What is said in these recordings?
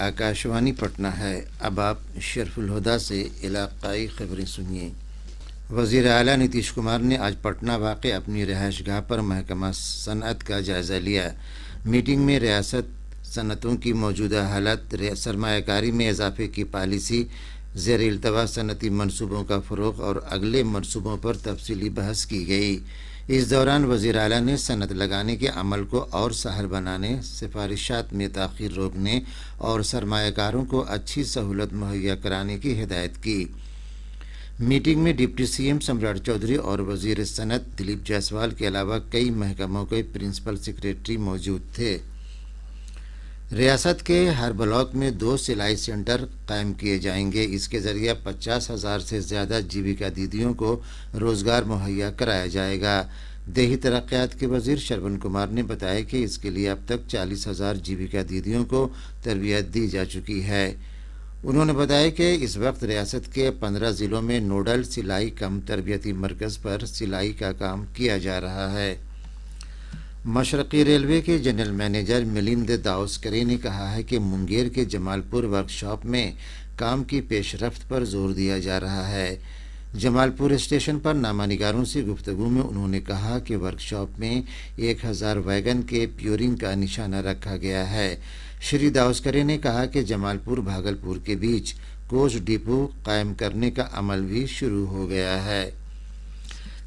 आकाशवाणी पटना है। अब आप शरफुल हुदा से इलाकाई खबरें सुनिए। वज़ीर आला नीतीश कुमार ने आज पटना वाक़े अपनी रहायशगाह पर महकमा सनअत का जायज़ा लिया। मीटिंग में रियासत सनतों की मौजूदा हालत, सरमायाकारी में इजाफे की पॉलिसी, ज़ेर इल्तवा सनती मनसूबों का फ़रोग़ और अगले मनसूबों पर तफसीली बहस की गई। इस दौरान वज़ीर आला ने सनत लगाने के अमल को और सहल बनाने, सिफारिशात में ताख़ीर रोकने और सरमायाकारों को अच्छी सहूलत मुहैया कराने की हिदायत की। मीटिंग में डिप्टी सीएम सम्राट चौधरी और वज़ीर सनत दिलीप जायसवाल के अलावा कई महकमों के प्रिंसिपल सेक्रेटरी मौजूद थे। रियासत के हर ब्लॉक में 2 सिलाई सेंटर कायम किए जाएंगे। इसके ज़रिए 50,000 से ज़्यादा जीविका दीदियों को रोज़गार मुहैया कराया जाएगा। देही तरक्यात के वज़ीर शरवण कुमार ने बताया कि इसके लिए अब तक 40,000 जीविका दीदियों को तरबियत दी जा चुकी है। उन्होंने बताया कि इस वक्त रियासत के 15 ज़िलों में नोडल सिलाई कम तरबियती मरकज़ पर सिलाई का काम किया जा रहा है। मशरक़ी रेलवे के जनरल मैनेजर मिलिंद दाउस्करी ने कहा है कि मुंगेर के जमालपुर वर्कशॉप में काम की पेशरफ्त पर जोर दिया जा रहा है। जमालपुर स्टेशन पर नामानिगारों से गुफ्तगू में उन्होंने कहा कि वर्कशॉप में 1000 वैगन के प्योरिंग का निशाना रखा गया है। श्री दाउस्करी ने कहा कि जमालपुर भागलपुर के बीच कोच डिपो कायम करने का अमल भी शुरू हो गया है।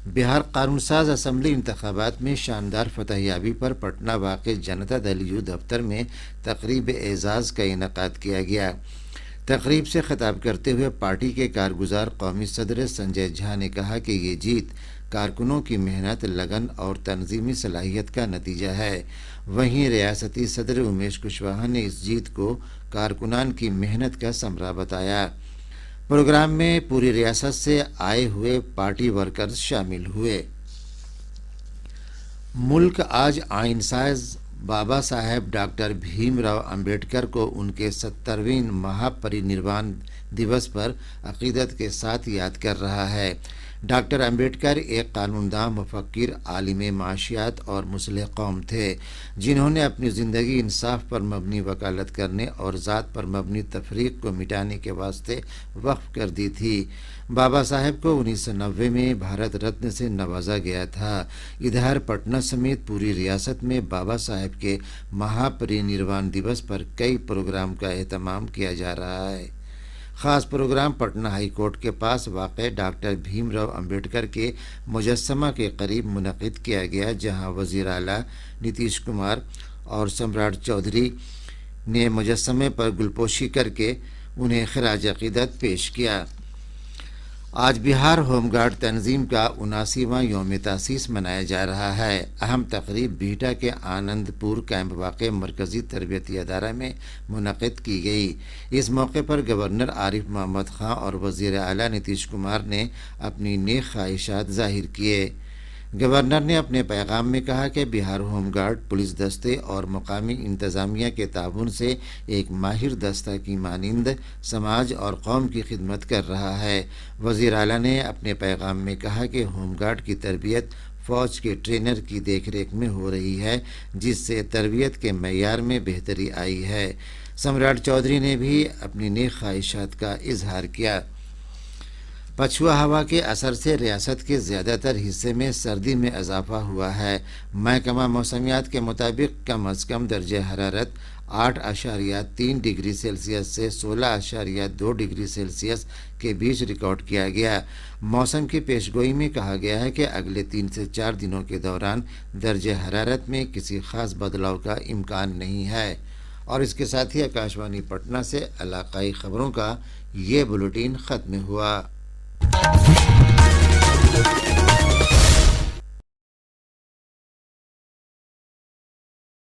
बिहार कानूनसाज असम्बली इंतखाबात में शानदार फतहयाबी पर पटना वाक़े जनता दल यू दफ्तर में तकरीब एजाज़ का इनेकाद किया गया। तकरीब से खिताब करते हुए पार्टी के कारगुजार कौमी सदर संजय झा ने कहा कि ये जीत कारकुनों की मेहनत, लगन और तंजीमी सलाहियत का नतीजा है। वहीं रियासती सदर उमेश कुशवाहा ने इस जीत को कारकुनान की मेहनत का समरा बताया। प्रोग्राम में पूरी रियासत से आए हुए पार्टी वर्कर्स शामिल हुए। मुल्क आज आइनसाज बाबा साहेब डॉक्टर भीमराव अंबेडकर को उनके 70वें महापरिनिर्वाण दिवस पर अकीदत के साथ याद कर रहा है। डॉक्टर अंबेडकर एक कानूनदां, मुफक्किर, आलिम माशियात और मुस्लिह कौम थे, जिन्होंने अपनी ज़िंदगी इंसाफ पर मबनी वकालत करने और ज़ात पर मबनी तफरीक को मिटाने के वास्ते वक्फ कर दी थी। बाबा साहेब को 1990 में भारत रत्न से नवाजा गया था। इधर पटना समेत पूरी रियासत में बाबा साहेब के महापरिनिर्वाण दिवस पर कई प्रोग्राम का एहतमाम किया जा रहा है। ख़ास प्रोग्राम पटना हाई कोर्ट के पास वाक़े डॉक्टर भीमराव अंबेडकर के मुजस्समा के करीब मुनक़िद किया गया, जहां वज़ीर आला नीतीश कुमार और सम्राट चौधरी ने मुजस्समे पर गुलपोशी करके उन्हें खिराज अक़ीदत पेश किया। आज बिहार होमगार्ड तंजीम का 79वां यौम तासीस मनाया जा रहा है। अहम तकरीब बिहटा के आनंदपुर कैंप वाक़े मरकज़ी तरबियती अदारा में मुनक़िद की गई। इस मौके पर गवर्नर आरिफ मोहम्मद खां और वज़ीर आला नीतीश कुमार ने अपनी नेक ख्वाहिशात ज़ाहिर किए। गवर्नर ने अपने पैगाम में कहा कि बिहार होमगार्ड पुलिस दस्ते और मुकामी इंतज़ामिया के ताउन से एक माहिर दस्ता की मानिंद समाज और कौम की खिदमत कर रहा है। वज़ीर आला ने अपने पैगाम में कहा कि होमगार्ड की तरबियत फ़ौज के ट्रेनर की देखरेख में हो रही है, जिससे तरबियत के मयार में बेहतरी आई है। सम्राट चौधरी ने भी अपनी नेक ख्वाहिशात का इजहार किया। पछुआ हवा के असर से रियासत के ज़्यादातर हिस्से में सर्दी में इजाफा हुआ है। महकमा मौसमियात के मुताबिक कम अज़ कम दर्जे हरारत 8.3 डिग्री सेल्सियस से 16.2 डिग्री सेल्सियस के बीच रिकॉर्ड किया गया। मौसम की पेशगोई में कहा गया है कि अगले 3 से 4 दिनों के दौरान दर्जे हरारत में किसी ख़ास बदलाव का इम्कान नहीं है। और इसके साथ ही आकाशवाणी पटना से इलाकाई ख़बरों का ये बुलेटिन ख़त्म हुआ।